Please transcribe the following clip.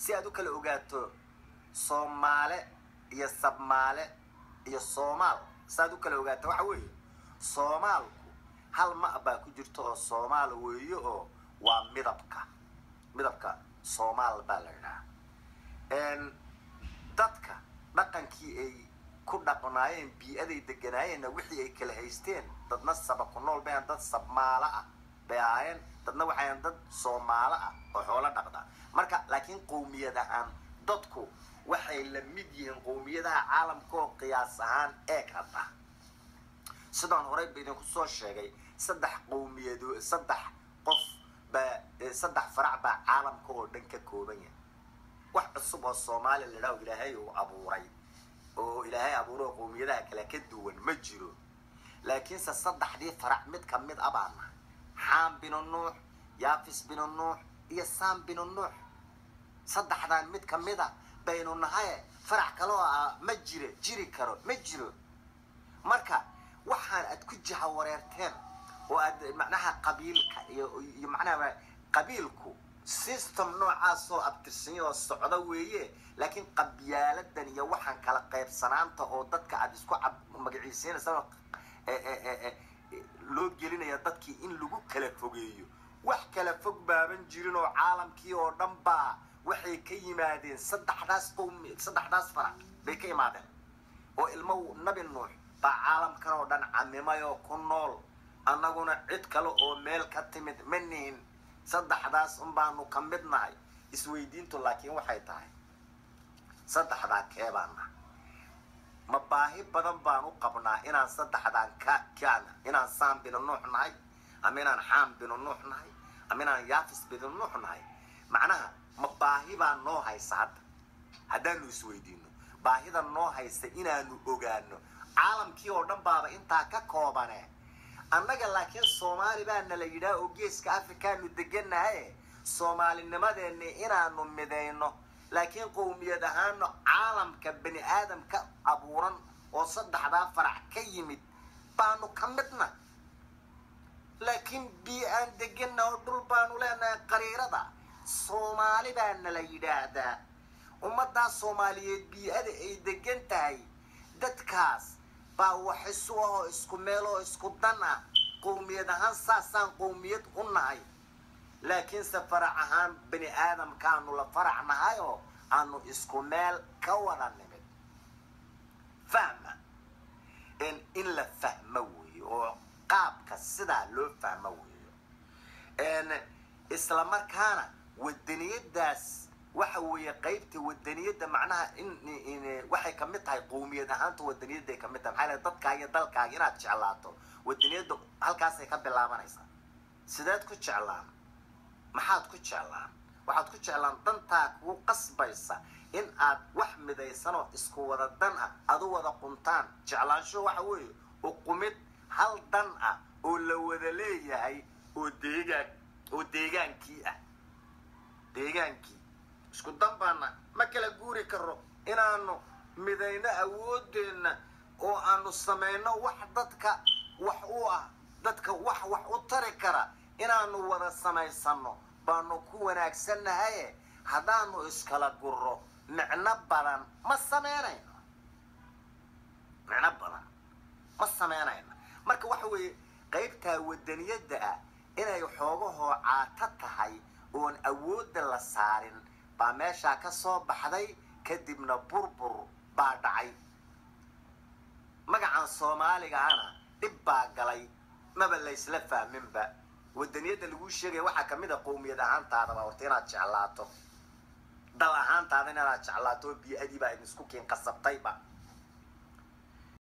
سيادو كلا أوجاتو صومالة يا سبمالة يا صومال سيادو كلا أوجاتو وحوي صومال هل ما أبا كجرتو صومال ويو ومدبكا صومال بالنا إن دتك dhaqankii ay ku dhaqnaayeen bii'aday deganaayeen wixii ay kala haysteen dadna sabab ku nool baan dad sabmaala ah bayaan dadna waxaan dad Soomaali ah oo xoolo dhaqda marka laakiin qowmiyadahan dadku waxay la mid yihiin qowmiyadaha caalamka oo qiyaas ahaan eeg hadda sidaan hore bidin ku soo sheegay saddex qowmiyado saddex qof ba saddex farac ba caalamka oo dhan ka kooban yahay wax cusub oo Soomaali la dhaw Ilaahay oo abuuray oo Ilaahay abuuray qowmiyadaha kala ka duwan ma jiro laakiin saddexdii farac mid ka mid abaana Ham bin Nuux Yaafis bin Nuux iyo Sam bin Nuux saddexdan mid ka mid ah baynu nahay farac kale oo ma jiri karo ma jiro marka waxaan aad ku jaha wareerteen oo aad macnaha qabiilka iyo macnaha qabiilku system noocaas oo abtirsan oo socda weeye laakiin qabyaaladan iyo waxaan kala qaybsanaanta oo dadka aad isku magaciisinaysan loo gelinaya dadkii in lagu kala fogeeyo wax kala fog baaban jirin oo caalamkii oo dhan baa waxay ka yimaadeen saddexdaas farac bay ka yimaadeen oo ilmo nabi nuux baa caalamkan oo dhan camimayo ku nool annaguna cid kale oo meel ka timid manihin saddexdaas baanu ka mid nahay isweydiintu laakiin waxay tahay saddexdaa keebaana ma baahi badan baan u qabnaa inaan saddexdaan kaana inaan Sam bin Nuux nahay ama inaan Ham bin Nuux nahay ama inaan Yaafis bin Nuux nahay macnaha ma baahi baan noo haysa haddaanu isweydiino baahida noo haysa inaanu ogaano caalamkii oo dhan baaba intaa ka koobanee annaga laakiin Soomaali baa la yiraahdo oo geeska Afrikaanu deganahay Soomaalinimadeena inaanu mideyno laakiin qowmiyadahan caalamka bani aadamka abuuran oo saddexda farac ka yimid baanu ka midna laakiin bi'aan deganahay dhul baanu leenahay qariirada Soomaali baa la yiraahdaa ummadda Soomaaliyeed bi'ada ay degan tahay dadkaas baa wax isku meel oo isku dan ah qowmiyadahan saasaan qowmiyad u nahay laakiin safarac ahaan bani aadamkaanu la faracnahay oo aanu isku meel ka wada nimid fahma in la fahmo weeyo oo qaabka sidaa loo fahmo weeyo isla markaana wadaniyadaas waxa weeye qaybta wadaniyada macnaha in waxay ka mid tahay qowmiyad ahaanta wadaniyada ay ka mid tahay maxay dadkaaga iyo dalkaaga inaad jeclaato wadaniyada halkaas ay ka bilaabanaysaa sidaad ku jeclaan maxaad ku jeclaan waxaad ku jeclaan dantaa kugu qasbaysa in aad wax midaysan oo isku wada dan ah adu wada quntaan jeclaansho waxa weeye oo qumid hal dan ah oo la wada leeyahay oo deegaankii ah deegaankii isku danbaana ma kala guuri karo inaanu midayno awoodeena oo aanu sameeyno wax dadka wax u ah dadka wax u tari kara inaanu wada sameysano baanu ku wanaagsanahay hadaanu iskala gurro macna badan ma sameynayno marka waxa weeye qaybta wadaniyada ah inay xoogaho caata tahay oo awood la saarin baa meesha ka soo baxday kadibna burbur baa dhacay magacan Soomaaliga ana dib baa galay maba la isla fahminba wadaniyada lagu sheegay waxa kamid ah qowmiyad ahaantaada horta inaad jeclaato dal ahaantaada inaad jeclaato bi'adii baa isku keen qasabtayba